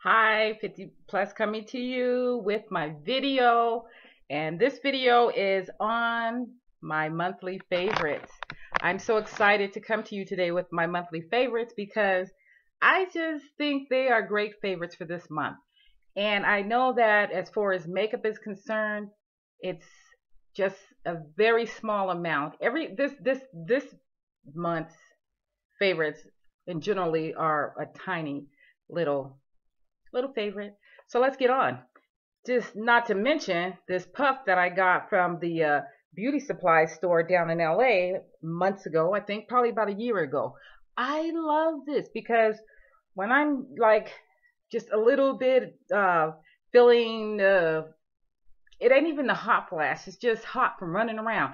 Hi, 50 Plus coming to you with my video. And this video is on my monthly favorites. I'm so excited to come to you today with my monthly favorites because I just think they are great favorites for this month. And I know that as far as makeup is concerned, it's just a very small amount. This month's favorites and generally are a tiny little favorite. So let's get on. Just not to mention this puff that I got from the beauty supply store down in LA months ago, I think probably about a year ago. I love this because when I'm like just a little bit feeling, it ain't even the hot flash, it's just hot from running around.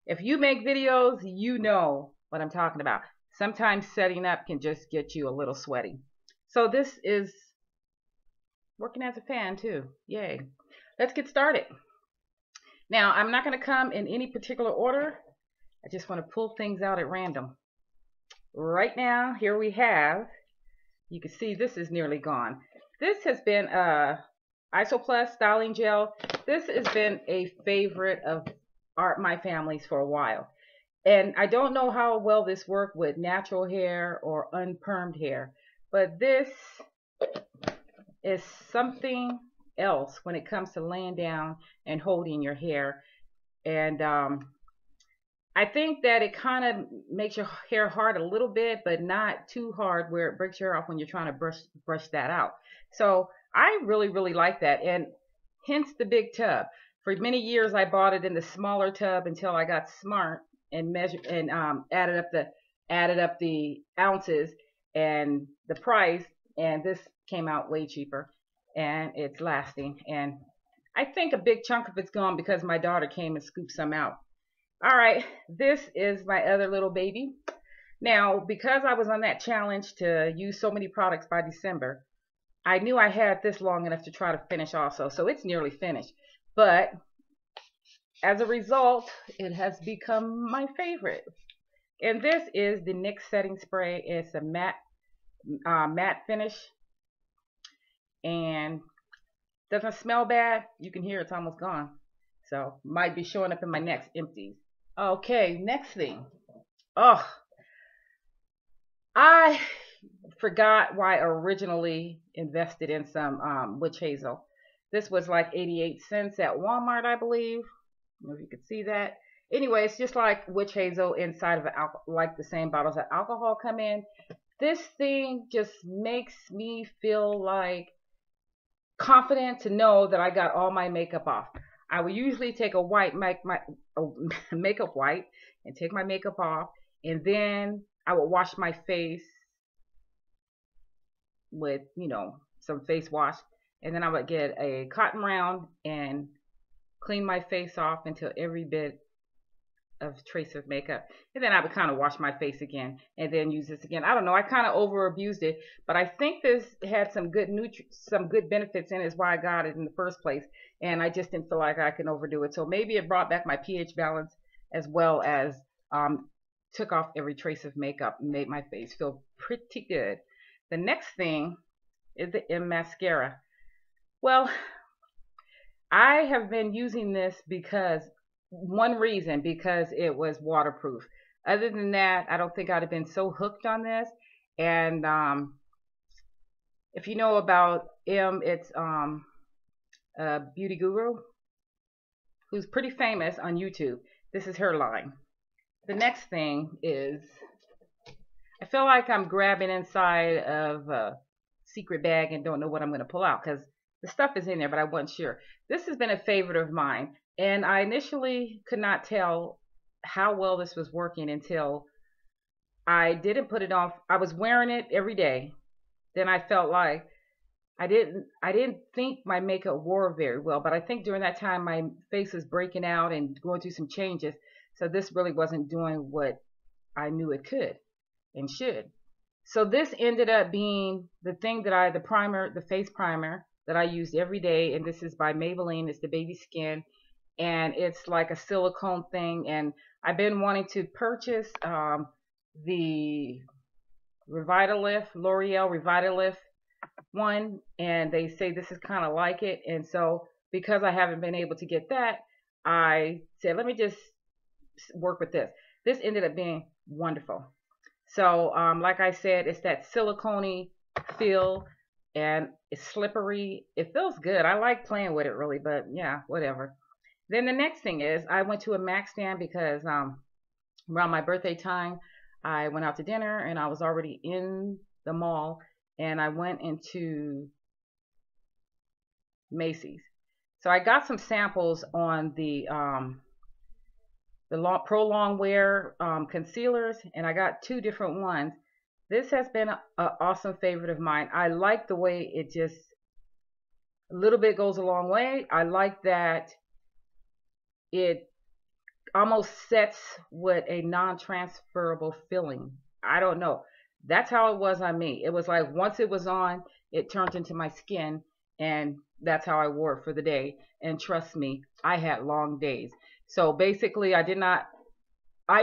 If you make videos, you know what I'm talking about. Sometimes setting up can just get you a little sweaty. So this is working as a fan too. Yay. Let's get started. Now, I'm not going to come in any particular order. I just want to pull things out at random. Right now, here we have, you can see this is nearly gone. This has been Isoplus Styling Gel. This has been a favorite of my family's for a while. And I don't know how well this worked with natural hair or unpermed hair, but this is something else when it comes to laying down and holding your hair. And I think that it kind of makes your hair hard a little bit, but not too hard where it breaks your hair off when you're trying to brush that out. So I really like that, and hence the big tub. For many years I bought it in the smaller tub until I got smart and measured and added up the ounces and the price, and this came out way cheaper, and it's lasting. And I think a big chunk of it's gone because my daughter came and scooped some out. All right, this is my other little baby. Now, because I was on that challenge to use so many products by December, I knew I had this long enough to try to finish also. So it's nearly finished. But as a result, it has become my favorite. And this is the NYX setting spray. It's a matte finish, and doesn't smell bad. You can hear it's almost gone, so might be showing up in my next empties. Okay, next thing. Oh, I forgot why I originally invested in some witch hazel. This was like 88 cents at Walmart, I believe. I don't know if you could see that. Anyway, it's just like witch hazel inside of like the same bottles that alcohol come in. This thing just makes me feel like confident to know that I got all my makeup off. I would usually take a makeup wipe and take my makeup off, and then I would wash my face with, some face wash, and then I would get a cotton round and clean my face off until every bit of trace of makeup, and then I would kind of wash my face again and then use this again. I don't know, I kind of over abused it, but I think this had some good benefits in it, is why I got it in the first place, and I just didn't feel like I could overdo it. So maybe it brought back my pH balance, as well as took off every trace of makeup and made my face feel pretty good. The next thing is the mascara. Well, I have been using this because it was waterproof. Other than that, I don't think I'd have been so hooked on this. And if you know about it's a beauty guru who's pretty famous on YouTube. This is her line. The next thing is, I feel like I'm grabbing inside of a secret bag and don't know what I'm going to pull out, because the stuff is in there, but I wasn't sure. This has been a favorite of mine, and I initially could not tell how well this was working until I didn't put it on. I was wearing it every day. Then I felt like I didn't think my makeup wore very well, but I think during that time my face was breaking out and going through some changes. So this really wasn't doing what I knew it could and should. So this ended up being the thing that the face primer that I used every day, and this is by Maybelline. It's the Baby Skin, and it's like a silicone thing, and I've been wanting to purchase the L'Oreal Revitalift one, and they say this is kind of like it. And so because I haven't been able to get that, I said, let me just work with this. This ended up being wonderful. So like I said, it's that silicone feel, and it's slippery. It feels good. I like playing with it really, but yeah, whatever. Then the next thing is I went to a MAC stand because around my birthday time, I went out to dinner and I was already in the mall, and I went into Macy's. So I got some samples on the Pro Long Wear concealers, and I got two different ones. This has been an awesome favorite of mine. I like the way it just a little bit goes a long way. I like that it almost sets with a non-transferable feeling. I don't know. That's how it was on me. It was like once it was on, it turned into my skin, and that's how I wore it for the day. And trust me, I had long days. So basically, I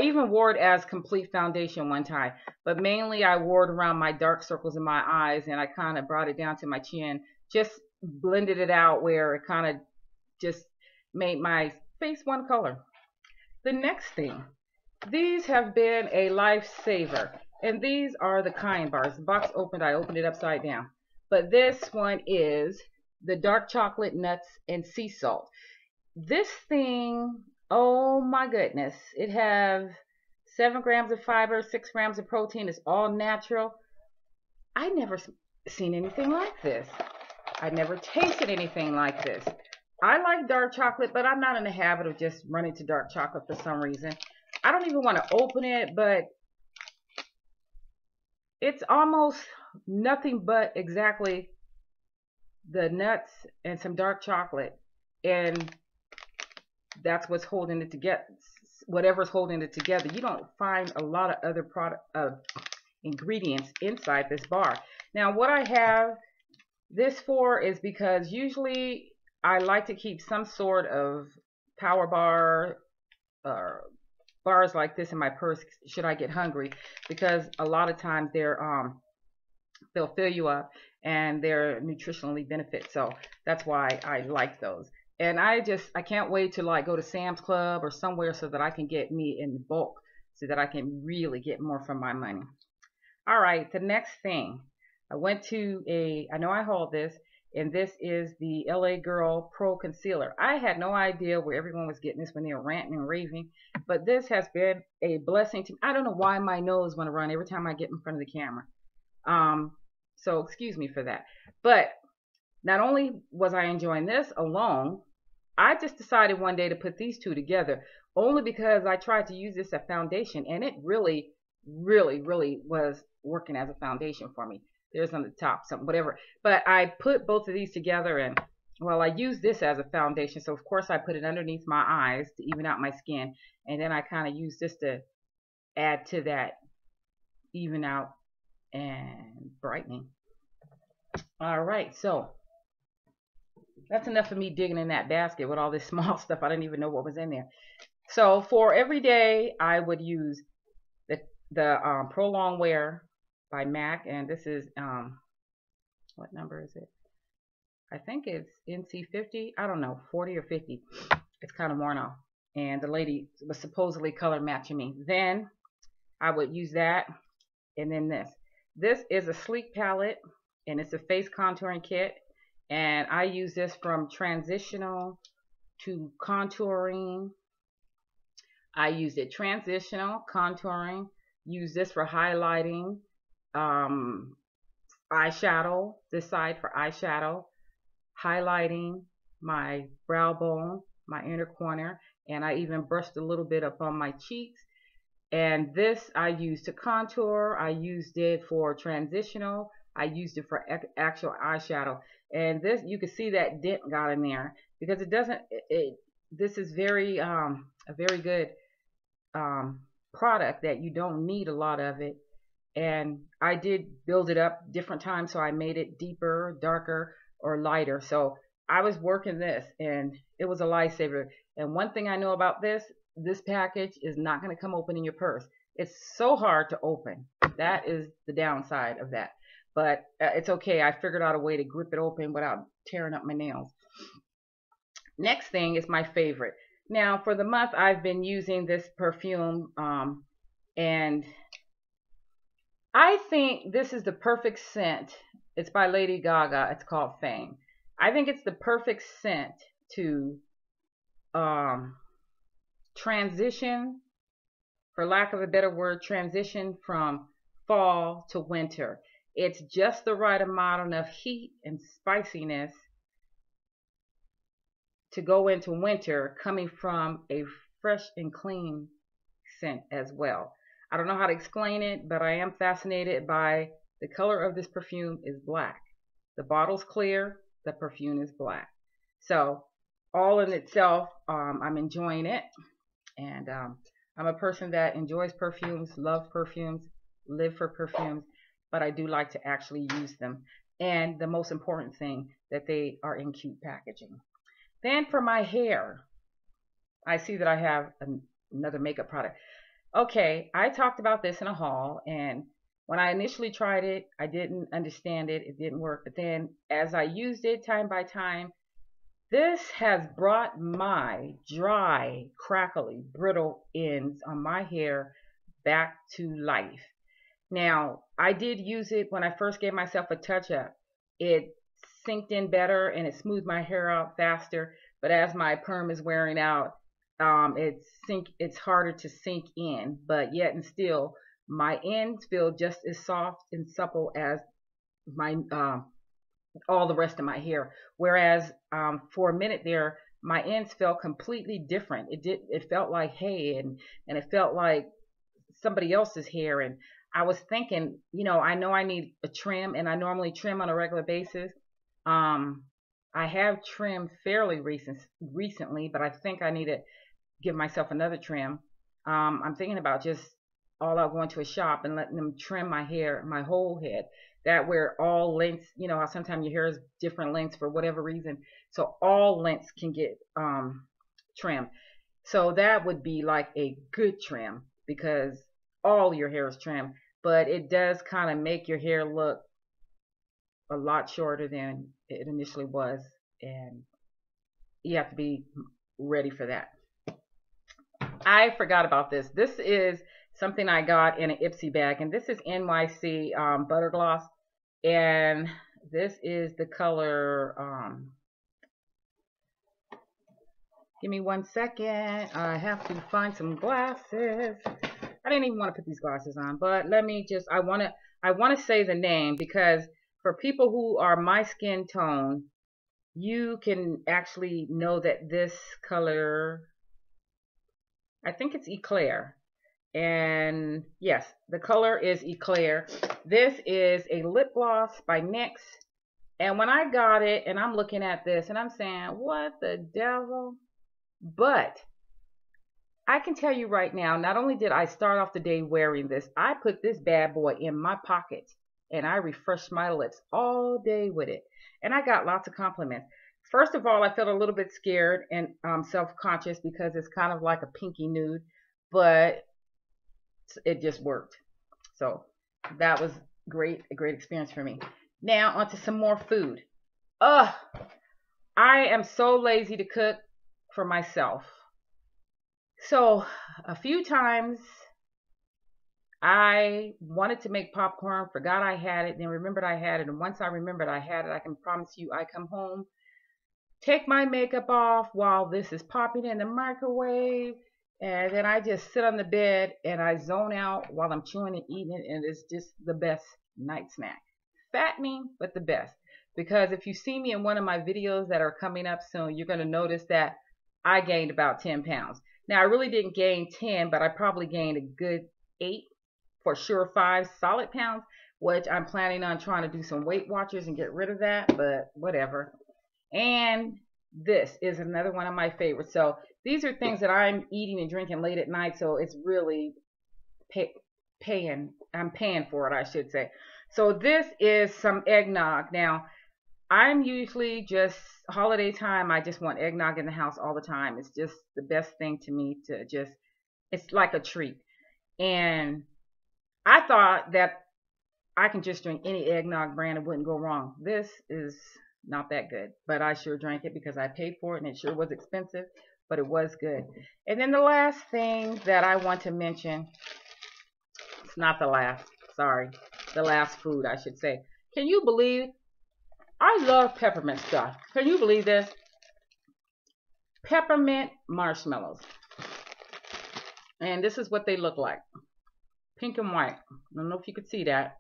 even wore it as complete foundation one time, but mainly I wore it around my dark circles in my eyes, and I kind of brought it down to my chin, just blended it out where it kind of just made my face one color. The next thing, these have been a lifesaver, and these are the Kind bars. The box opened, I opened it upside down. But this one is the dark chocolate nuts and sea salt. This thing, oh my goodness, it has 7 grams of fiber, 6 grams of protein. It's all natural. I never seen anything like this. I never tasted anything like this. I like dark chocolate, but I'm not in the habit of just running to dark chocolate for some reason. I don't even want to open it, but it's almost nothing but exactly the nuts and some dark chocolate, and that's what's holding it together. Whatever's holding it together. You don't find a lot of other ingredients inside this bar. Now, what I have this for is because usually I like to keep some sort of power bar or bars like this in my purse should I get hungry, because a lot of times they'll fill you up and they're nutritionally benefit. So that's why I like those. And I can't wait to like go to Sam's Club or somewhere so that I can get me in bulk so that I can really get more from my money. All right, the next thing. I went to I know I hauled this, and this is the LA Girl Pro Concealer. I had no idea where everyone was getting this when they were ranting and raving, but this has been a blessing to me. I don't know why my nose want to run every time I get in front of the camera. So excuse me for that. But not only was I enjoying this alone, I just decided one day to put these two together, only because I tried to use this as foundation, and it really, really, really was working as a foundation for me. There's on the top, something, whatever. But I put both of these together, and well, I use this as a foundation. So of course I put it underneath my eyes to even out my skin. And then I kind of use this to add to that even out and brightening. All right, so that's enough of me digging in that basket with all this small stuff. I didn't even know what was in there. So for every day, I would use the Pro Long Wear by MAC, and this is what number is it? I think it's NC50. I don't know, 40 or 50. It's kind of worn off, and the lady was supposedly color matching me. Then I would use that, and then this is a sleek palette, and it's a face contouring kit, and I use this from transitional to contouring. I used it transitional, contouring, use this for highlighting, eyeshadow, this side for eyeshadow, highlighting my brow bone, my inner corner, and I even brushed a little bit up on my cheeks. And this I used to contour, I used it for transitional, I used it for actual eyeshadow. And this, you can see that dent got in there because it doesn't, this is very, a very good product that you don't need a lot of it. And I did build it up different times, so I made it deeper, darker, or lighter. So I was working this, and it was a lifesaver. And one thing I know about this package is not going to come open in your purse. It's so hard to open. That is the downside of that. but it's okay. I figured out a way to grip it open without tearing up my nails. Next thing is my favorite. Now, for the month, I've been using this perfume, and I think this is the perfect scent. It's by Lady Gaga. It's called Fame. I think it's the perfect scent to transition, for lack of a better word, transition from fall to winter. It's just the right amount of heat and spiciness to go into winter, coming from a fresh and clean scent as well. I don't know how to explain it, but I am fascinated by the color of this perfume is black. The bottle's clear, the perfume is black. So all in itself, I'm enjoying it. And I'm a person that enjoys perfumes, loves perfumes, live for perfumes, but I do like to actually use them. And the most important thing, that they are in cute packaging. Then for my hair, I see that I have another makeup product. Okay, I talked about this in a haul, and when I initially tried it, I didn't understand it. It didn't work. But then as I used it time by time, this has brought my dry, crackly, brittle ends on my hair back to life. Now, I did use it when I first gave myself a touch-up. It synced in better and it smoothed my hair out faster. But as my perm is wearing out, it's harder to sink in. But yet and still, my ends feel just as soft and supple as my all the rest of my hair. Whereas for a minute there, my ends felt completely different. It felt like hay, and it felt like somebody else's hair. And I was thinking, I know I need a trim, and I normally trim on a regular basis. I have trimmed fairly recently, but I think I need to give myself another trim. I'm thinking about just all out going to a shop and letting them trim my hair, my whole head. That where all lengths, how sometimes your hair is different lengths for whatever reason. So all lengths can get trimmed. So that would be like a good trim, because all your hair is trimmed. But it does kind of make your hair look a lot shorter than it initially was. And you have to be ready for that. I forgot about this. This is something I got in an Ipsy bag. And this is NYC Butter Gloss. And this is the color, give me 1 second. I have to find some glasses. I didn't even want to put these glasses on, but let me just, I want to say the name, because for people who are my skin tone, you can actually know that this color, I think it's Eclair. And yes, the color is Eclair. This is a lip gloss by NYX. And when I got it, and I'm looking at this, and I'm saying, what the devil? But I can tell you right now, not only did I start off the day wearing this, I put this bad boy in my pocket, and I refreshed my lips all day with it. And I got lots of compliments. First of all, I felt a little bit scared and self-conscious, because it's kind of like a pinky nude, but it just worked. So that was great, a great experience for me. Now onto some more food. I am so lazy to cook for myself. So a few times I wanted to make popcorn, forgot I had it, then remembered I had it. And once I remembered I had it, I can promise you, I come home, take my makeup off while this is popping in the microwave, and then I just sit on the bed and I zone out while I'm chewing and eating it, and it's just the best night snack. Fattening, but the best. Because if you see me in one of my videos that are coming up soon, you're going to notice that I gained about 10 pounds. Now, I really didn't gain 10, but I probably gained a good 8, for sure 5 solid pounds, which I'm planning on trying to do some Weight Watchers and get rid of that, but whatever. And this is another one of my favorites. So these are things that I'm eating and drinking late at night, so it's really I'm paying for it, I should say. So this is some eggnog. Now, I'm usually just holiday time, I just want eggnog in the house all the time. It's just the best thing to me to it's like a treat. And I thought that I can just drink any eggnog brand. It wouldn't go wrong. This is not that good, but I sure drank it because I paid for it, and it sure was expensive, but it was good. And then the last thing that I want to mention, it's not the last, sorry, the last food I should say. Can you believe, I love peppermint stuff. Can you believe this? Peppermint marshmallows. And this is what they look like. Pink and white. I don't know if you could see that.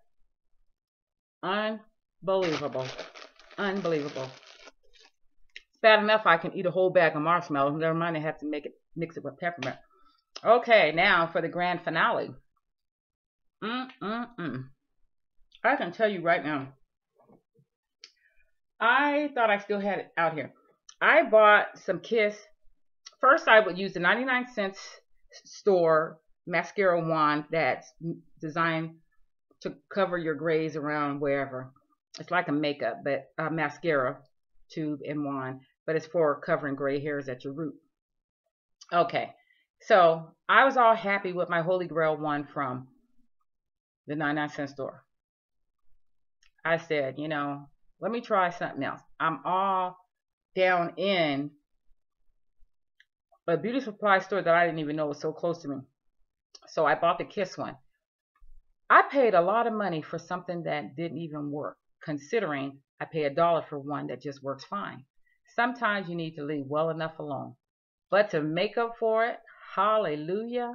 Unbelievable. Unbelievable. It's bad enough I can eat a whole bag of marshmallows. Never mind, I have to mix it with peppermint. Okay, now for the grand finale. I can tell you right now. I thought I still had it out here. I bought some Kiss. First, I would use the 99-cent store mascara wand that's designed to cover your grays around wherever. It's like a makeup, but a mascara tube and wand, but it's for covering gray hairs at your root. Okay, so I was all happy with my Holy Grail one from the 99-cent store. I said, you know, let me try something else. I'm all down in a beauty supply store that I didn't even know was so close to me. So I bought the Kiss one. I paid a lot of money for something that didn't even work, considering I pay $1 for one that just works fine. Sometimes you need to leave well enough alone. But to make up for it, hallelujah,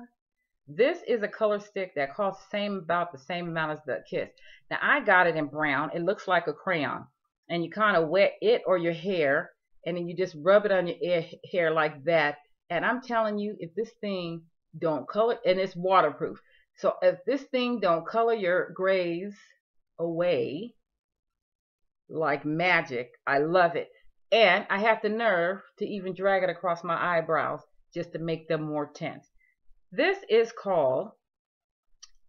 this is a color stick that costs about the same amount as the Kiss. Now I got it in brown. It looks like a crayon. And you kind of wet it or your hair, and then you just rub it on your hair like that. And I'm telling you, if this thing don't color, and it's waterproof. So if this thing don't color your grays away like magic, I love it. And I have the nerve to even drag it across my eyebrows just to make them more tense. This is called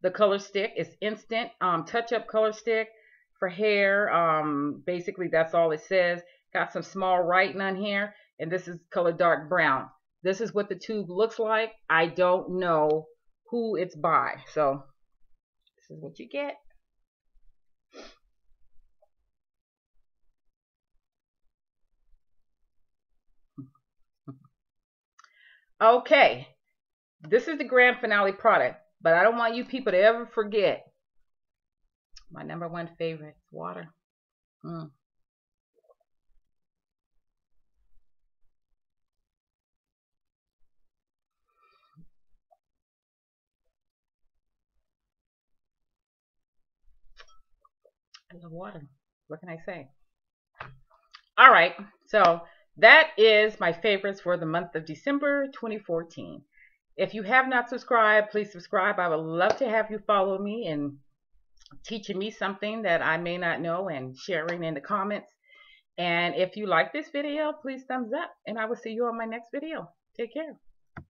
the color stick. It's instant touch-up color stick for hair. Basically, that's all it says. Got some small writing on here, and this is color dark brown. This is what the tube looks like. I don't know who it's by, so this is what you get. Okay, this is the grand finale product, but I don't want you people to ever forget my #1 favorite, water. I love water. What can I say? All right, so that is my favorites for the month of December 2014. If you have not subscribed, please subscribe. I would love to have you follow me and teaching me something that I may not know and sharing in the comments. And if you like this video, please thumbs up, and I will see you on my next video. Take care.